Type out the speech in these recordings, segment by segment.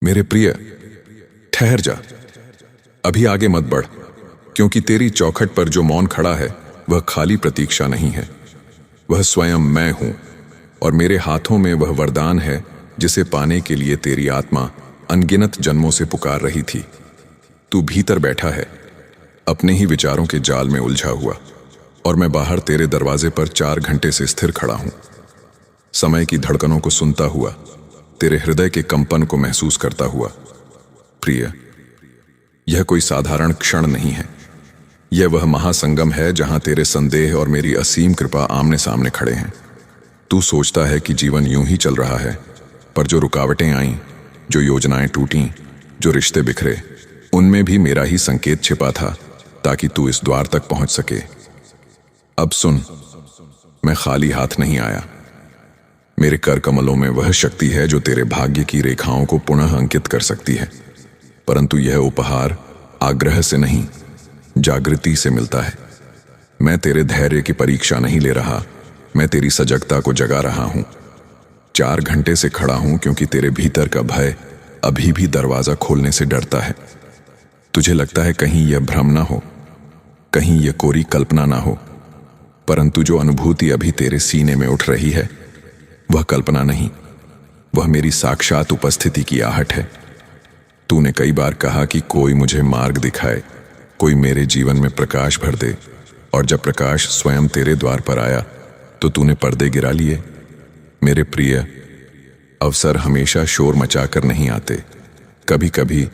मेरे प्रिय, ठहर जा। अभी आगे मत बढ़, क्योंकि तेरी चौखट पर जो मौन खड़ा है वह खाली प्रतीक्षा नहीं है। वह स्वयं मैं हूं, और मेरे हाथों में वह वरदान है जिसे पाने के लिए तेरी आत्मा अनगिनत जन्मों से पुकार रही थी। तू भीतर बैठा है, अपने ही विचारों के जाल में उलझा हुआ, और मैं बाहर तेरे दरवाजे पर 4 घंटे से स्थिर खड़ा हूं, समय की धड़कनों को सुनता हुआ, तेरे हृदय के कंपन को महसूस करता हुआ। प्रिय, यह कोई साधारण क्षण नहीं है। यह वह महासंगम है जहां तेरे संदेह और मेरी असीम कृपा आमने सामने खड़े हैं। तू सोचता है कि जीवन यूं ही चल रहा है, पर जो रुकावटें आईं, जो योजनाएं टूटीं, जो रिश्ते बिखरे, उनमें भी मेरा ही संकेत छिपा था, ताकि तू इस द्वार तक पहुंच सके। अब सुन, मैं खाली हाथ नहीं आया। मेरे कर कमलों में वह शक्ति है जो तेरे भाग्य की रेखाओं को पुनः अंकित कर सकती है, परंतु यह उपहार आग्रह से नहीं, जागृति से मिलता है। मैं तेरे धैर्य की परीक्षा नहीं ले रहा, मैं तेरी सजगता को जगा रहा हूं। 4 घंटे से खड़ा हूं क्योंकि तेरे भीतर का भय अभी भी दरवाजा खोलने से डरता है। तुझे लगता है कहीं यह भ्रम ना हो, कहीं यह कोरी कल्पना ना हो, परंतु जो अनुभूति अभी तेरे सीने में उठ रही है वह कल्पना नहीं, वह मेरी साक्षात उपस्थिति की आहट है। तूने कई बार कहा कि कोई मुझे मार्ग दिखाए, कोई मेरे जीवन में प्रकाश भर दे, और जब प्रकाश स्वयं तेरे द्वार पर आया तो तूने पर्दे गिरा लिए। मेरे प्रिय, अवसर हमेशा शोर मचाकर नहीं आते। कभी कभी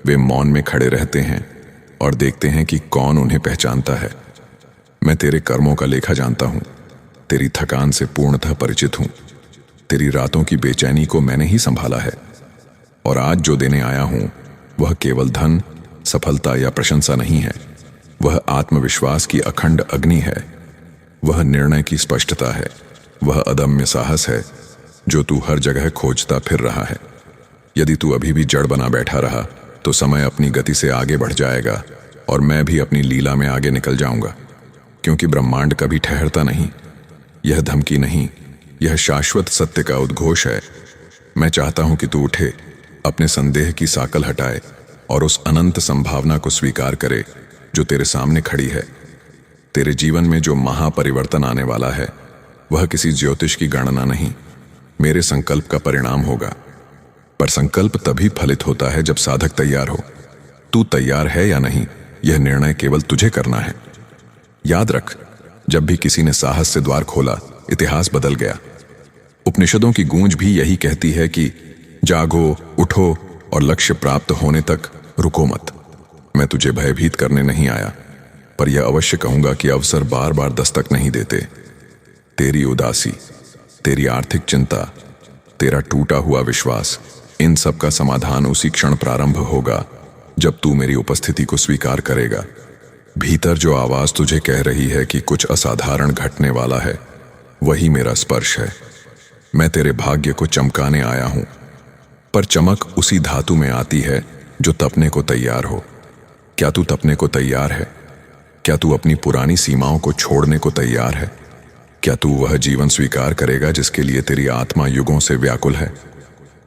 वे मौन में खड़े रहते हैं और देखते हैं कि कौन उन्हें पहचानता है। मैं तेरे कर्मों का लेखा जानता हूं, तेरी थकान से पूर्णतः परिचित हूं, तेरी रातों की बेचैनी को मैंने ही संभाला है, और आज जो देने आया हूं वह केवल धन, सफलता या प्रशंसा नहीं है। वह आत्मविश्वास की अखंड अग्नि है, वह निर्णय की स्पष्टता है, वह अदम्य साहस है जो तू हर जगह खोजता फिर रहा है। यदि तू अभी भी जड़ बना बैठा रहा तो समय अपनी गति से आगे बढ़ जाएगा, और मैं भी अपनी लीला में आगे निकल जाऊंगा, क्योंकि ब्रह्मांड कभी ठहरता नहीं। यह धमकी नहीं, यह शाश्वत सत्य का उद्घोष है। मैं चाहता हूं कि तू उठे, अपने संदेह की साकल हटाए और उस अनंत संभावना को स्वीकार करे जो तेरे सामने खड़ी है। तेरे जीवन में जो महापरिवर्तन आने वाला है वह किसी ज्योतिष की गणना नहीं, मेरे संकल्प का परिणाम होगा। पर संकल्प तभी फलित होता है जब साधक तैयार हो। तू तैयार है या नहीं, यह निर्णय केवल तुझे करना है। याद रख, जब भी किसी ने साहस से द्वार खोला, इतिहास बदल गया। उपनिषदों की गूंज भी यही कहती है कि जागो, उठो और लक्ष्य प्राप्त होने तक रुको मत। मैं तुझे भयभीत करने नहीं आया, पर यह अवश्य कहूंगा कि अवसर बार बार दस्तक नहीं देते। तेरी उदासी, तेरी आर्थिक चिंता, तेरा टूटा हुआ विश्वास, इन सब का समाधान उसी क्षण प्रारंभ होगा जब तू मेरी उपस्थिति को स्वीकार करेगा। भीतर जो आवाज तुझे कह रही है कि कुछ असाधारण घटने वाला है, वही मेरा स्पर्श है। मैं तेरे भाग्य को चमकाने आया हूं, पर चमक उसी धातु में आती है जो तपने को तैयार हो। क्या तू तपने को तैयार है? क्या तू अपनी पुरानी सीमाओं को छोड़ने को तैयार है? क्या तू वह जीवन स्वीकार करेगा जिसके लिए तेरी आत्मा युगों से व्याकुल है?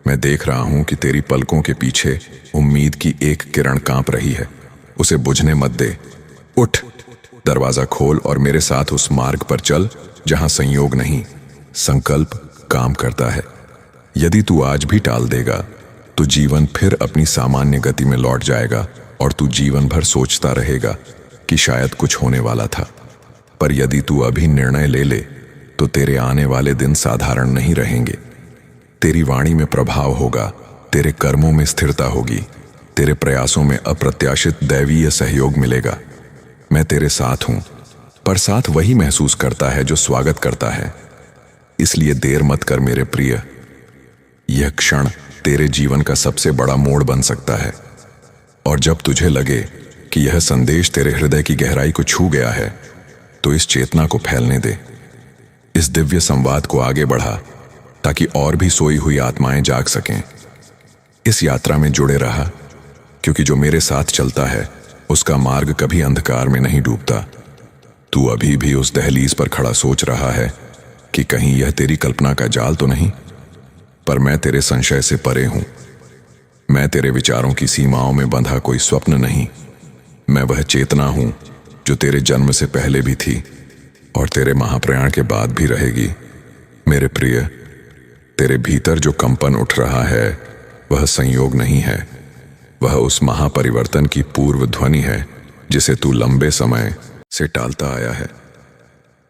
मैं देख रहा हूं कि तेरी पलकों के पीछे उम्मीद की एक किरण कांप रही है। उसे बुझने मत दे। उठ, दरवाजा खोल और मेरे साथ उस मार्ग पर चल जहां संयोग नहीं, संकल्प काम करता है। यदि तू आज भी टाल देगा तो जीवन फिर अपनी सामान्य गति में लौट जाएगा, और तू जीवन भर सोचता रहेगा कि शायद कुछ होने वाला था। पर यदि तू अभी निर्णय ले ले तो तेरे आने वाले दिन साधारण नहीं रहेंगे। तेरी वाणी में प्रभाव होगा, तेरे कर्मों में स्थिरता होगी, तेरे प्रयासों में अप्रत्याशित दैवीय सहयोग मिलेगा। मैं तेरे साथ हूं, पर साथ वही महसूस करता है जो स्वागत करता है। इसलिए देर मत कर मेरे प्रिय। यह क्षण तेरे जीवन का सबसे बड़ा मोड़ बन सकता है, और जब तुझे लगे कि यह संदेश तेरे हृदय की गहराई को छू गया है तो इस चेतना को फैलने दे। इस दिव्य संवाद को आगे बढ़ा ताकि और भी सोई हुई आत्माएं जाग सकें। इस यात्रा में जुड़े रहा, क्योंकि जो मेरे साथ चलता है उसका मार्ग कभी अंधकार में नहीं डूबता। तू अभी भी उस दहलीज पर खड़ा सोच रहा है कि कहीं यह तेरी कल्पना का जाल तो नहीं, पर मैं तेरे संशय से परे हूं। मैं तेरे विचारों की सीमाओं में बंधा कोई स्वप्न नहीं। मैं वह चेतना हूं जो तेरे जन्म से पहले भी थी और तेरे महाप्रयाण के बाद भी रहेगी। मेरे प्रिय, तेरे भीतर जो कंपन उठ रहा है वह संयोग नहीं है, वह उस महापरिवर्तन की पूर्व ध्वनि है जिसे तू लंबे समय से टालता आया है।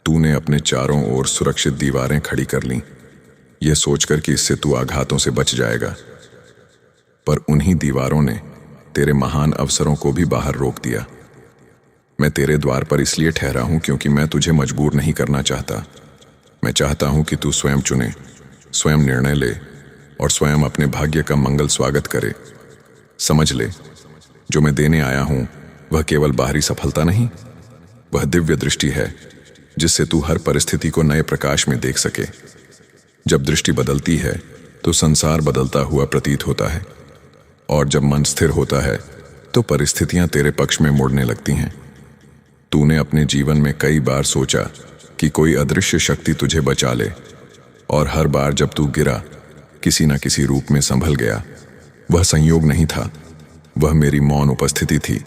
तूने अपने चारों ओर सुरक्षित दीवारें खड़ी कर लीं, यह सोचकर कि इससे तू आघातों से बच जाएगा, पर उन्हीं दीवारों ने तेरे महान अवसरों को भी बाहर रोक दिया। मैं तेरे द्वार पर इसलिए ठहरा हूं क्योंकि मैं तुझे मजबूर नहीं करना चाहता। मैं चाहता हूं कि तू स्वयं चुने, स्वयं निर्णय ले और स्वयं अपने भाग्य का मंगल स्वागत करे। समझ ले, जो मैं देने आया हूं वह केवल बाहरी सफलता नहीं, वह दिव्य दृष्टि है जिससे तू हर परिस्थिति को नए प्रकाश में देख सके। जब दृष्टि बदलती है तो संसार बदलता हुआ प्रतीत होता है, और जब मन स्थिर होता है तो परिस्थितियां तेरे पक्ष में मुड़ने लगती हैं। तूने अपने जीवन में कई बार सोचा कि कोई अदृश्य शक्ति तुझे बचा ले, और हर बार जब तू गिरा किसी न किसी रूप में संभल गया। वह संयोग नहीं था, वह मेरी मौन उपस्थिति थी।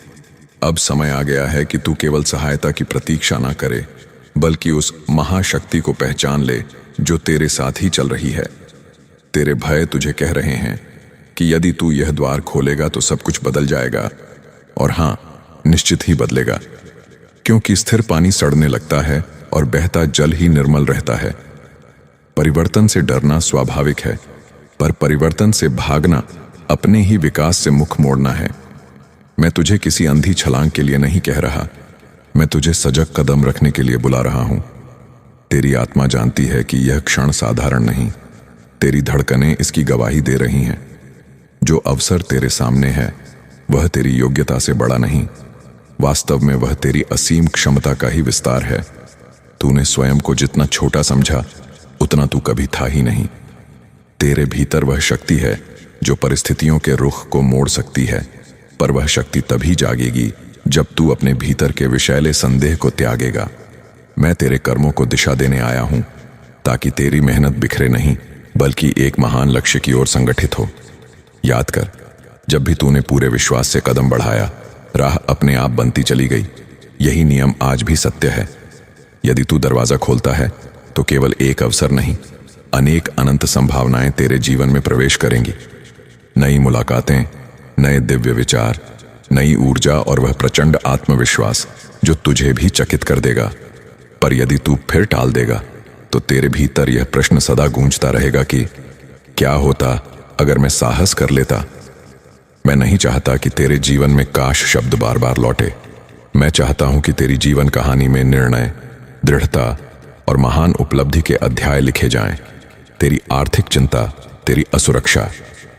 अब समय आ गया है कि तू केवल सहायता की प्रतीक्षा ना करे, बल्कि उस महाशक्ति को पहचान ले जो तेरे साथ ही चल रही है। तेरे भय तुझे कह रहे हैं कि यदि तू यह द्वार खोलेगा तो सब कुछ बदल जाएगा, और हां, निश्चित ही बदलेगा, क्योंकि स्थिर पानी सड़ने लगता है और बहता जल ही निर्मल रहता है। परिवर्तन से डरना स्वाभाविक है, पर परिवर्तन से भागना अपने ही विकास से मुख मोड़ना है। मैं तुझे किसी अंधी छलांग के लिए नहीं कह रहा, मैं तुझे सजग कदम रखने के लिए बुला रहा हूं। तेरी आत्मा जानती है कि यह क्षण साधारण नहीं, तेरी धड़कनें इसकी गवाही दे रही हैं। जो अवसर तेरे सामने है वह तेरी योग्यता से बड़ा नहीं, वास्तव में वह तेरी असीम क्षमता का ही विस्तार है। तूने स्वयं को जितना छोटा समझा उतना तू कभी था ही नहीं। तेरे भीतर वह शक्ति है जो परिस्थितियों के रुख को मोड़ सकती है, पर वह शक्ति तभी जागेगी जब तू अपने भीतर के विषैले संदेह को त्यागेगा। मैं तेरे कर्मों को दिशा देने आया हूं ताकि तेरी मेहनत बिखरे नहीं, बल्कि एक महान लक्ष्य की ओर संगठित हो। याद कर, जब भी तूने पूरे विश्वास से कदम बढ़ाया, राह अपने आप बनती चली गई। यही नियम आज भी सत्य है। यदि तू दरवाजा खोलता है तो केवल एक अवसर नहीं, अनेक अनंत संभावनाएं तेरे जीवन में प्रवेश करेंगी। नई मुलाकातें, नए दिव्य विचार, नई ऊर्जा और वह प्रचंड आत्मविश्वास जो तुझे भी चकित कर देगा। पर यदि तू फिर टाल देगा तो तेरे भीतर यह प्रश्न सदा गूंजता रहेगा कि क्या होता अगर मैं साहस कर लेता। मैं नहीं चाहता कि तेरे जीवन में काश शब्द बार बार लौटे। मैं चाहता हूं कि तेरी जीवन कहानी में निर्णय, दृढ़ता और महान उपलब्धि के अध्याय लिखे जाएं। तेरी आर्थिक चिंता, तेरी असुरक्षा,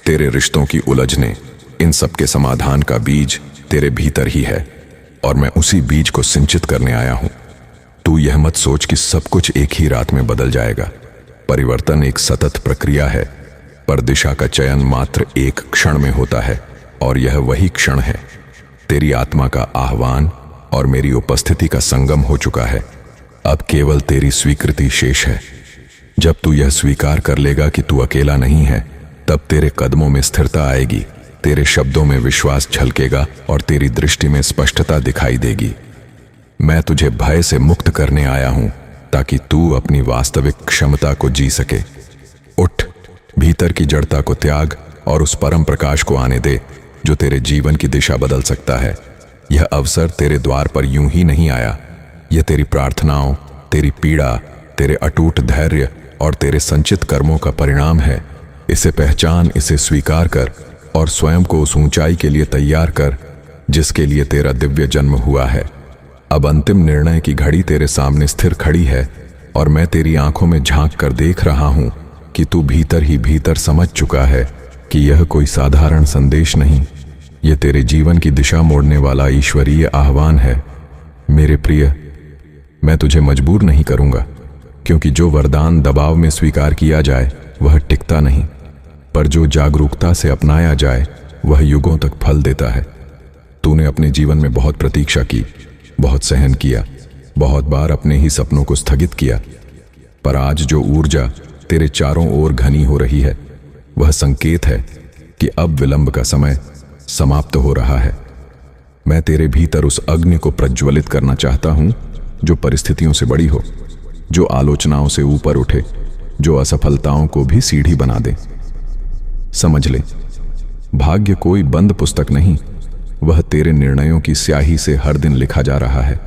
तेरे रिश्तों की उलझने, इन सब के समाधान का बीज तेरे भीतर ही है, और मैं उसी बीज को सिंचित करने आया हूं। तू यह मत सोच कि सब कुछ एक ही रात में बदल जाएगा। परिवर्तन एक सतत प्रक्रिया है, पर दिशा का चयन मात्र एक क्षण में होता है, और यह वही क्षण है। तेरी आत्मा का आह्वान और मेरी उपस्थिति का संगम हो चुका है। अब केवल तेरी स्वीकृति शेष है। जब तू यह स्वीकार कर लेगा कि तू अकेला नहीं है, तब तेरे कदमों में स्थिरता आएगी, तेरे शब्दों में विश्वास झलकेगा और तेरी दृष्टि में स्पष्टता दिखाई देगी। मैं तुझे भय से मुक्त करने आया हूं ताकि तू अपनी वास्तविक क्षमता को जी सके। उठ, भीतर की जड़ता को त्याग और उस परम प्रकाश को आने दे जो तेरे जीवन की दिशा बदल सकता है। यह अवसर तेरे द्वार पर यूं ही नहीं आया। यह तेरी प्रार्थनाओं, तेरी पीड़ा, तेरे अटूट धैर्य और तेरे संचित कर्मों का परिणाम है। इसे पहचान, इसे स्वीकार कर और स्वयं को उस ऊंचाई के लिए तैयार कर जिसके लिए तेरा दिव्य जन्म हुआ है। अब अंतिम निर्णय की घड़ी तेरे सामने स्थिर खड़ी है, और मैं तेरी आंखों में झांक कर देख रहा हूं कि तू भीतर ही भीतर समझ चुका है कि यह कोई साधारण संदेश नहीं, यह तेरे जीवन की दिशा मोड़ने वाला ईश्वरीय आह्वान है। मेरे प्रिय, मैं तुझे मजबूर नहीं करूंगा, क्योंकि जो वरदान दबाव में स्वीकार किया जाए वह टिकता नहीं, पर जो जागरूकता से अपनाया जाए वह युगों तक फल देता है। तूने अपने जीवन में बहुत प्रतीक्षा की, बहुत सहन किया, बहुत बार अपने ही सपनों को स्थगित किया, पर आज जो ऊर्जा तेरे चारों ओर घनी हो रही है वह संकेत है कि अब विलंब का समय समाप्त हो रहा है। मैं तेरे भीतर उस अग्नि को प्रज्वलित करना चाहता हूं जो परिस्थितियों से बड़ी हो, जो आलोचनाओं से ऊपर उठे, जो असफलताओं को भी सीढ़ी बना दे। समझ ले, भाग्य कोई बंद पुस्तक नहीं, वह तेरे निर्णयों की स्याही से हर दिन लिखा जा रहा है।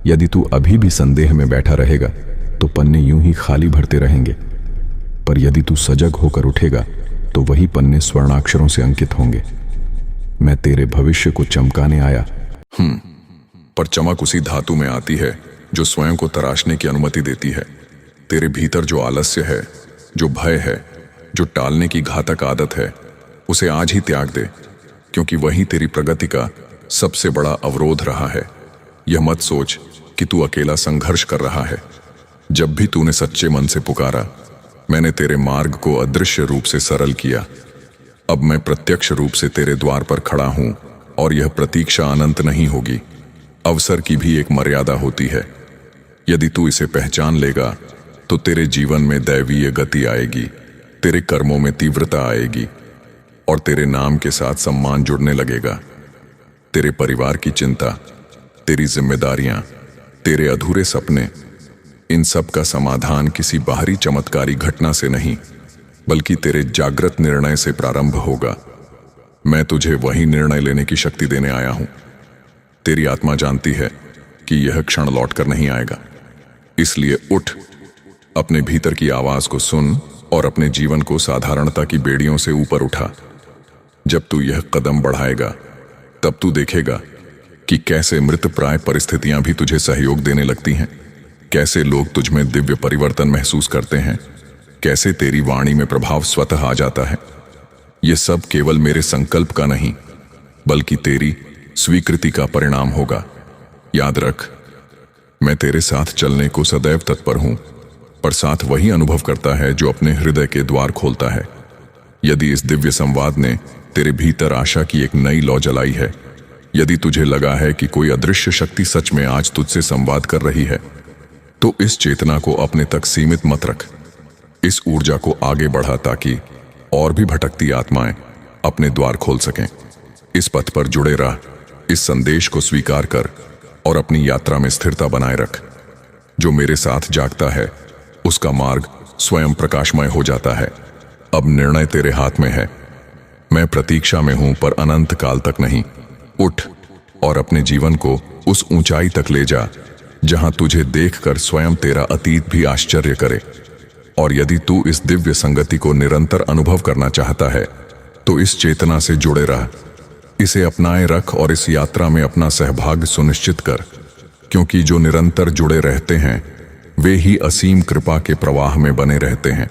यदि तू अभी भी संदेह में बैठा रहेगा तो पन्ने यूं ही खाली भरते रहेंगे, पर यदि तू सजग होकर उठेगा तो वही पन्ने स्वर्णाक्षरों से अंकित होंगे। मैं तेरे भविष्य को चमकाने आया। पर चमक उसी धातु में आती है जो स्वयं को तराशने की अनुमति देती है। तेरे भीतर जो आलस्य है, जो भय है, जो टालने की घातक आदत है, उसे आज ही त्याग दे, क्योंकि वही तेरी प्रगति का सबसे बड़ा अवरोध रहा है। यह मत सोच कि तू अकेला संघर्ष कर रहा है। जब भी तूने सच्चे मन से पुकारा, मैंने तेरे मार्ग को अदृश्य रूप से सरल किया। अब मैं प्रत्यक्ष रूप से तेरे द्वार पर खड़ा हूं और यह प्रतीक्षा अनंत नहीं होगी। अवसर की भी एक मर्यादा होती है। यदि तू इसे पहचान लेगा तो तेरे जीवन में दैवीय गति आएगी, तेरे कर्मों में तीव्रता आएगी और तेरे नाम के साथ सम्मान जुड़ने लगेगा। तेरे परिवार की चिंता, तेरी जिम्मेदारियां, तेरे अधूरे सपने, इन सब का समाधान किसी बाहरी चमत्कारी घटना से नहीं, बल्कि तेरे जागृत निर्णय से प्रारंभ होगा। मैं तुझे वही निर्णय लेने की शक्ति देने आया हूं। तेरी आत्मा जानती है कि यह क्षण लौटकर नहीं आएगा, इसलिए उठ, अपने भीतर की आवाज को सुन और अपने जीवन को साधारणता की बेड़ियों से ऊपर उठा। जब तू यह कदम बढ़ाएगा, तब तू देखेगा कि कैसे मृतप्राय परिस्थितियां भी तुझे सहयोग देने लगती हैं, कैसे लोग तुझ में दिव्य परिवर्तन महसूस करते हैं, कैसे तेरी वाणी में प्रभाव स्वतः आ जाता है। यह सब केवल मेरे संकल्प का नहीं, बल्कि तेरी स्वीकृति का परिणाम होगा। याद रख, मैं तेरे साथ चलने को सदैव तत्पर हूं, पर साथ वही अनुभव करता है जो अपने हृदय के द्वार खोलता है। यदि इस दिव्य संवाद ने तेरे भीतर आशा की एक नई लौ जलाई है, यदि तुझे लगा है कि कोई अदृश्य शक्ति सच में आज तुझसे संवाद कर रही है, तो इस चेतना को अपने तक सीमित मत रख। इस ऊर्जा को आगे बढ़ा ताकि और भी भटकती आत्माएं अपने द्वार खोल सकें। इस पथ पर जुड़े रह, इस संदेश को स्वीकार कर और अपनी यात्रा में स्थिरता बनाए रख। जो मेरे साथ जागता है, उसका मार्ग स्वयं प्रकाशमय हो जाता है। अब निर्णय तेरे हाथ में है। मैं प्रतीक्षा में हूं, पर अनंत काल तक नहीं। उठ और अपने जीवन को उस ऊंचाई तक ले जा जहां तुझे देखकर स्वयं तेरा अतीत भी आश्चर्य करे। और यदि तू इस दिव्य संगति को निरंतर अनुभव करना चाहता है, तो इस चेतना से जुड़े रह, इसे अपनाए रख और इस यात्रा में अपना सहभाग सुनिश्चित कर, क्योंकि जो निरंतर जुड़े रहते हैं वे ही असीम कृपा के प्रवाह में बने रहते हैं।